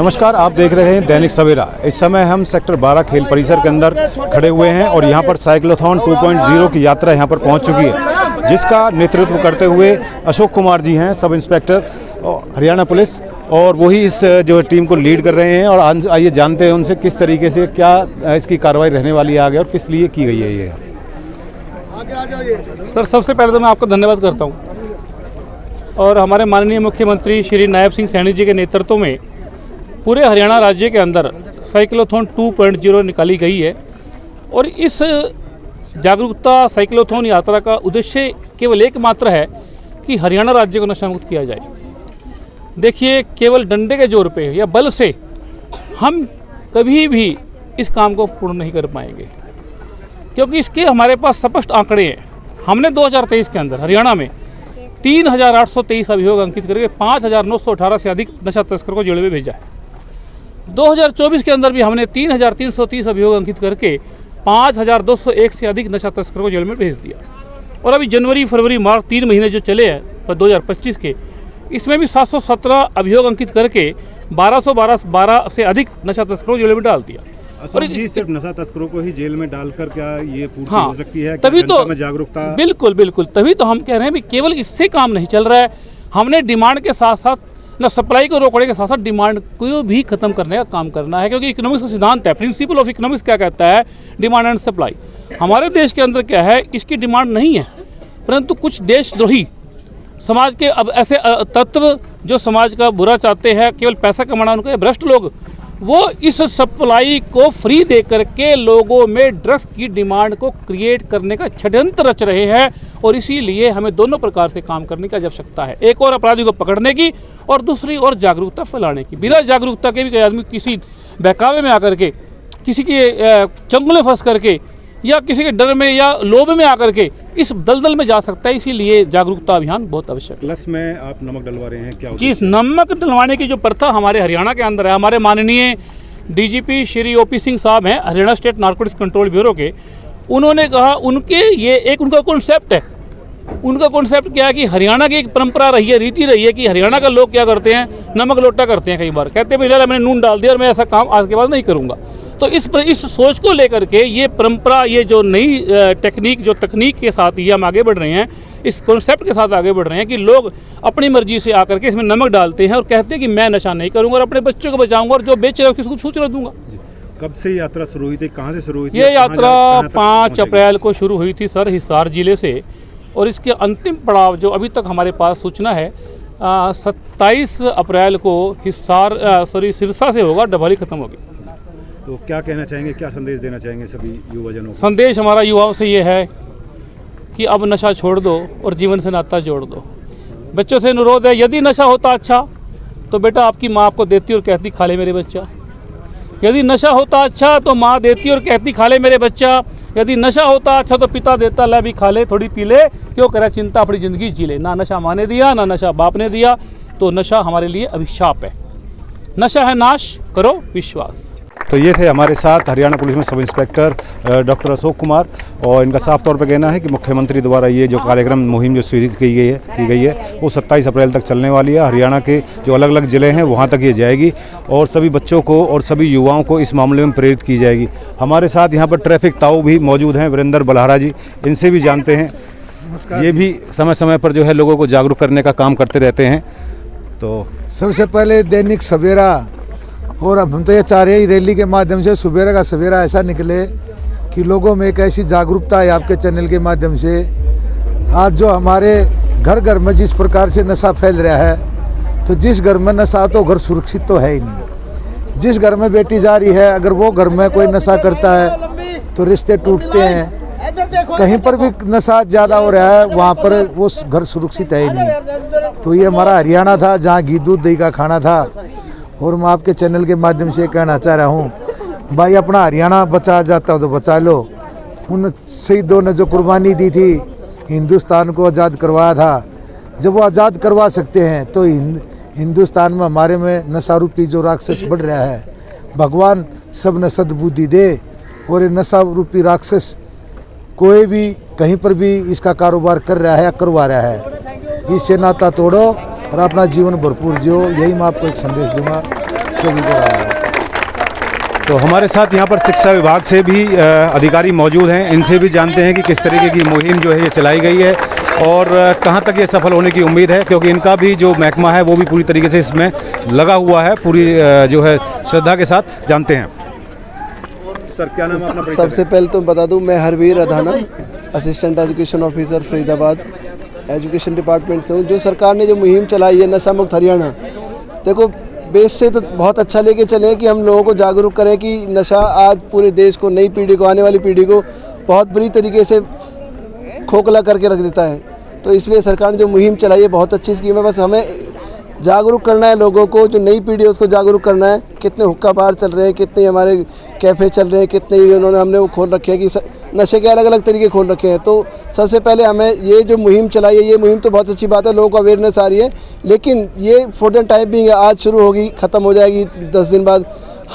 नमस्कार, आप देख रहे हैं दैनिक सवेरा। इस समय हम सेक्टर 12 खेल परिसर के अंदर खड़े हुए हैं और यहाँ पर साइक्लोथॉन 2.0 की यात्रा यहाँ पर पहुँच चुकी है, जिसका नेतृत्व करते हुए अशोक कुमार जी हैं, सब इंस्पेक्टर हरियाणा पुलिस, और वही इस जो टीम को लीड कर रहे हैं। और आइए जानते हैं उनसे किस तरीके से क्या इसकी कार्रवाई रहने वाली है आगे और किस लिए की गई है ये। सर, सबसे पहले तो मैं आपका धन्यवाद करता हूँ और हमारे माननीय मुख्यमंत्री श्री नायब सिंह सैनी जी के नेतृत्व में पूरे हरियाणा राज्य के अंदर साइक्लोथॉन 2.0 निकाली गई है। और इस जागरूकता साइक्लोथॉन यात्रा का उद्देश्य केवल एकमात्र है कि हरियाणा राज्य को नशा मुक्त किया जाए। देखिए, केवल डंडे के जोर पे या बल से हम कभी भी इस काम को पूर्ण नहीं कर पाएंगे, क्योंकि इसके हमारे पास स्पष्ट आंकड़े हैं। हमने 2023 के अंदर हरियाणा में 3823 अभियोग अंकित करके 5918 से अधिक नशा तस्कर को जेल में भेजा है। 2024 के अंदर भी हमने 3330 अभियोग अंकित करके 5201 से अधिक नशा तस्कर को जेल में भेज दिया। और अभी जनवरी, फरवरी, मार्च 3 महीने जो चले हैं 2025 के, इसमें भी 717 अभियोग अंकित करके 1212 से अधिक नशा तस्करों को जेल में डाल दिया। और जी, सिर्फ नशा तस्करों को ही जेल में डालकर क्या ये पूर्ति हो सकती है? तभी तो जागरूकता, बिल्कुल तभी तो हम कह रहे हैं भी केवल इससे काम नहीं चल रहा है। हमने डिमांड के साथ साथ न सप्लाई को रोकने के साथ साथ डिमांड को भी खत्म करने का काम करना है, क्योंकि इकोनॉमिक्स का सिद्धांत है, प्रिंसिपल ऑफ इकोनॉमिक्स क्या कहता है, डिमांड एंड सप्लाई। हमारे देश के अंदर क्या है, इसकी डिमांड नहीं है, परंतु कुछ देशद्रोही समाज के अब ऐसे तत्व जो समाज का बुरा चाहते हैं, केवल पैसा कमाना उनका, भ्रष्ट लोग, वो इस सप्लाई को फ्री दे करके लोगों में ड्रग्स की डिमांड को क्रिएट करने का षड्यंत्र रच रहे हैं। और इसीलिए हमें दोनों प्रकार से काम करने की आवश्यकता है, एक और अपराधी को पकड़ने की और दूसरी और जागरूकता फैलाने की। बिना जागरूकता के भी कोई आदमी किसी बहकावे में आकर के, किसी के चंगुल में फंस करके या किसी के डर में या लोभ में आकर के इस दलदल में जा सकता है। इसीलिए जागरूकता अभियान बहुत आवश्यक है। प्लस में आप नमक डलवा रहे हैं क्या? जी, नमक डलवाने की जो प्रथा हमारे हरियाणा के अंदर है, हमारे माननीय डीजीपी श्री ओपी सिंह साहब हैं Haryana state narcotics control bureau के, उन्होंने कहा उनके ये एक उनका कॉन्सेप्ट है। उनका कॉन्सेप्ट क्या है कि हरियाणा की एक परंपरा रही है, रीति रही है कि हरियाणा का लोग क्या करते हैं, नमक लोटा करते हैं। कई बार कहते हैं भैया मैंने नून डाल दिया और मैं ऐसा काम आज के बाद नहीं करूँगा। तो इस सोच को लेकर के ये परंपरा, ये जो नई टेक्निक, जो तकनीक के साथ ये हम आगे बढ़ रहे हैं, इस कॉन्सेप्ट के साथ आगे बढ़ रहे हैं कि लोग अपनी मर्जी से आकर के इसमें नमक डालते हैं और कहते हैं कि मैं नशा नहीं करूँगा और अपने बच्चों को बचाऊंगा और जो बेच रहे हो किसको सूचना दूंगा। कब से यात्रा शुरू हुई थी, कहाँ से शुरू हुई थी? ये यात्रा 5 अप्रैल को शुरू हुई थी सर, हिसार जिले से, और इसके अंतिम पड़ाव जो अभी तक हमारे पास सूचना है 27 अप्रैल को सिरसा से होगा, डबहरी खत्म होगी। तो क्या कहना चाहेंगे, क्या संदेश देना चाहेंगे सभी युवाजनों को? संदेश हमारा युवाओं से ये है कि अब नशा छोड़ दो और जीवन से नाता जोड़ दो। बच्चों से अनुरोध है, यदि नशा होता अच्छा तो बेटा आपकी माँ आपको देती और कहती खा ले मेरे बच्चा। यदि नशा होता अच्छा तो माँ देती और कहती खा ले मेरे बच्चा। यदि नशा होता अच्छा तो पिता देता, ला भी खा ले, थोड़ी पी ले, क्यों करे चिंता, अपनी ज़िंदगी जी ले। ना नशा माँ ने दिया, ना नशा बाप ने दिया, तो नशा हमारे लिए अभिशाप है। नशा है नाश, करो विश्वास। तो ये थे हमारे साथ हरियाणा पुलिस में sub inspector doctor Ashok Kumar, और इनका साफ तौर पर कहना है कि मुख्यमंत्री द्वारा ये जो कार्यक्रम मुहिम जो शुरू की गई है वो 27 अप्रैल तक चलने वाली है। हरियाणा के जो अलग अलग ज़िले हैं वहाँ तक ये जाएगी और सभी बच्चों को और सभी युवाओं को इस मामले में प्रेरित की जाएगी। हमारे साथ यहाँ पर ट्रैफिक ताऊ भी मौजूद हैं, वीरेंद्र बलहारा जी, इनसे भी जानते हैं। ये भी समय समय पर जो है लोगों को जागरूक करने का काम करते रहते हैं। तो सबसे पहले दैनिक सवेरा, और हम तो ये चाह रहे हैं रैली के माध्यम से सवेरा का सवेरा ऐसा निकले कि लोगों में एक ऐसी जागरूकता है आपके चैनल के माध्यम से। आज जो हमारे घर घर में जिस प्रकार से नशा फैल रहा है, तो जिस घर में नशा तो घर सुरक्षित तो है ही नहीं। जिस घर में बेटी जा रही है, अगर वो घर में कोई नशा करता है तो रिश्ते टूटते हैं। कहीं पर भी नशा ज़्यादा हो रहा है वहाँ पर वो घर सुरक्षित है ही नहीं। तो ये हमारा हरियाणा था जहाँ घी दूध दही का खाना था। और मैं आपके चैनल के माध्यम से कहना चाह रहा हूँ, भाई अपना हरियाणा बचा जाता हो तो बचा लो। उन शहीदों ने जो कुर्बानी दी थी, हिंदुस्तान को आज़ाद करवाया था, जब वो आज़ाद करवा सकते हैं तो हिंदुस्तान में हमारे में नशा रूपी जो राक्षस बढ़ रहा है, भगवान सब ने सद्बुद्धि दे। और ये नशा रूपी राक्षस कोई भी कहीं पर भी इसका कारोबार कर रहा है या करवा रहा है, इससे नाता तोड़ो और अपना जीवन भरपूर जियो। यही मैं आपको एक संदेश दूंगा। सभी को रहा है। तो हमारे साथ यहाँ पर शिक्षा विभाग से भी अधिकारी मौजूद हैं, इनसे भी जानते हैं कि किस तरीके की मुहिम जो है ये चलाई गई है और कहाँ तक ये सफल होने की उम्मीद है, क्योंकि इनका भी जो महकमा है वो भी पूरी तरीके से इसमें लगा हुआ है, पूरी जो है श्रद्धा के साथ। जानते हैं सर, क्या नाम है अपना? सबसे पहले तो बता दूं, मैं Harveer Adhana, assistant education officer Faridabad education department से हूँ। जो सरकार ने जो मुहिम चलाई है नशा मुक्त हरियाणा, देखो बेस से तो बहुत अच्छा लेके चले कि हम लोगों को जागरूक करें कि नशा आज पूरे देश को, नई पीढ़ी को, आने वाली पीढ़ी को बहुत बुरी तरीके से खोखला करके रख देता है। तो इसलिए सरकार ने जो मुहिम चलाई है बहुत अच्छी स्कीम है। बस हमें जागरूक करना है लोगों को, जो नई पीढ़ी है उसको जागरूक करना है। कितने हुक्का बार चल रहे हैं, कितने हमारे कैफ़े चल रहे हैं, कितने हमने वो खोल रखे हैं कि नशे के अलग अलग तरीके खोल रखे हैं। तो सबसे पहले हमें ये जो मुहिम चलाई है, ये मुहिम तो बहुत अच्छी बात है, लोगों को अवेयरनेस आ रही है, लेकिन ये फॉर द टाइम बिंग आज शुरू होगी, ख़त्म हो जाएगी 10 दिन बाद।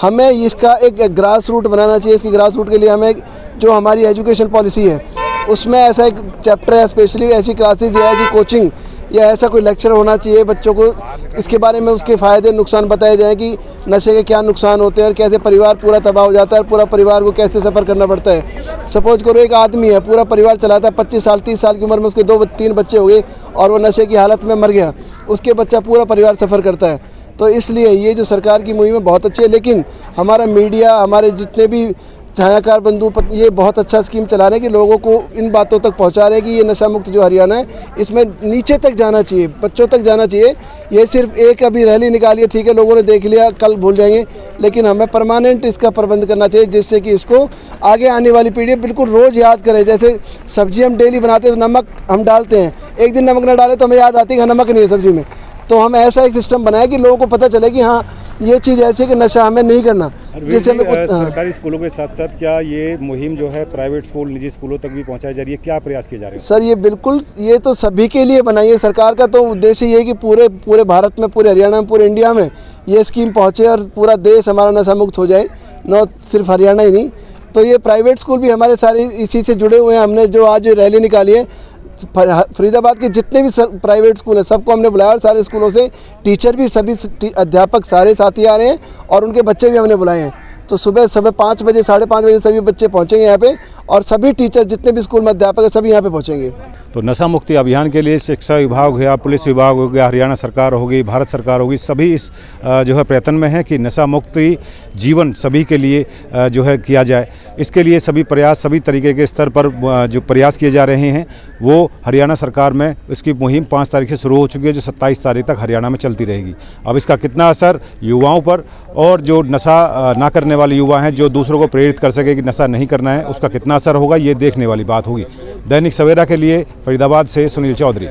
हमें इसका एक ग्रास रूट बनाना चाहिए। इसकी ग्रास रूट के लिए हमें जो हमारी एजुकेशन पॉलिसी है उसमें ऐसा एक चैप्टर है, स्पेशली ऐसी क्लासेज या ऐसी कोचिंग या ऐसा कोई लेक्चर होना चाहिए बच्चों को, इसके बारे में उसके फ़ायदे नुकसान बताए जाए कि नशे के क्या नुकसान होते हैं और कैसे परिवार पूरा तबाह हो जाता है और पूरा परिवार को कैसे सफ़र करना पड़ता है। सपोज करो एक आदमी है, पूरा परिवार चलाता है, 25 साल 30 साल की उम्र में उसके 2-3 बच्चे हो गए और वो नशे की हालत में मर गया, उसके बच्चा पूरा परिवार सफ़र करता है। तो इसलिए ये जो सरकार की मुहिम है बहुत अच्छी है, लेकिन हमारा मीडिया, हमारे जितने भी छायाकार बंधु ये बहुत अच्छा स्कीम चला रहे हैं कि लोगों को इन बातों तक पहुंचा रहे हैं कि ये नशा मुक्त जो हरियाणा है इसमें नीचे तक जाना चाहिए, बच्चों तक जाना चाहिए। ये सिर्फ एक अभी रैली निकाली है, ठीक है, लोगों ने देख लिया, कल भूल जाएंगे, लेकिन हमें परमानेंट इसका प्रबंध करना चाहिए जिससे कि इसको आगे आने वाली पीढ़ी बिल्कुल रोज़ याद करे। जैसे सब्जी हम डेली बनाते हैं तो नमक हम डालते हैं, एक दिन नमक न डाले तो हमें याद आती है कि नमक नहीं है सब्जी में। तो हम ऐसा एक सिस्टम बनाए कि लोगों को पता चले कि हाँ ये चीज़ ऐसी है कि नशा हमें नहीं करना। जैसे हमें सरकारी स्कूलों के साथ साथ क्या ये मुहिम जो है प्राइवेट स्कूल, निजी स्कूलों तक भी पहुंचाई जा रही है? क्या प्रयास किए जा रहे हैं? सर ये बिल्कुल, ये तो सभी के लिए बनाई है सरकार का, तो उद्देश्य ये है कि पूरे भारत में, पूरे हरियाणा में, पूरे इंडिया में ये स्कीम पहुँचे और पूरा देश हमारा नशा मुक्त हो जाए, न सिर्फ हरियाणा ही नहीं। तो ये प्राइवेट स्कूल भी हमारे सारे इसी से जुड़े हुए हैं। हमने जो आज रैली निकाली है, फरीदाबाद के जितने भी प्राइवेट स्कूल हैं सबको हमने बुलाया और सारे स्कूलों से टीचर भी, सभी अध्यापक सारे साथी आ रहे हैं और उनके बच्चे भी हमने बुलाए हैं। तो सुबह 5 बजे 5:30 बजे सभी बच्चे पहुंचेंगे यहाँ पे और सभी टीचर जितने भी स्कूल में अध्यापक हैं सभी यहाँ पे पहुंचेंगे। तो नशा मुक्ति अभियान के लिए शिक्षा विभाग हो गया, पुलिस विभाग हो गया, हरियाणा सरकार होगी, भारत सरकार होगी, सभी इस जो है प्रयत्न में है कि नशा मुक्ति जीवन सभी के लिए जो है किया जाए। इसके लिए सभी प्रयास, सभी तरीके के स्तर पर जो प्रयास किए जा रहे हैं वो हरियाणा सरकार में इसकी मुहिम 5 तारीख से शुरू हो चुकी है, जो 27 तारीख तक हरियाणा में चलती रहेगी। अब इसका कितना असर युवाओं पर और जो नशा ना करने वाले युवा हैं, जो दूसरों को प्रेरित कर सके कि नशा नहीं करना है, उसका कितना असर होगा, ये देखने वाली बात होगी। दैनिक सवेरा के लिए फरीदाबाद से सुनील चौधरी।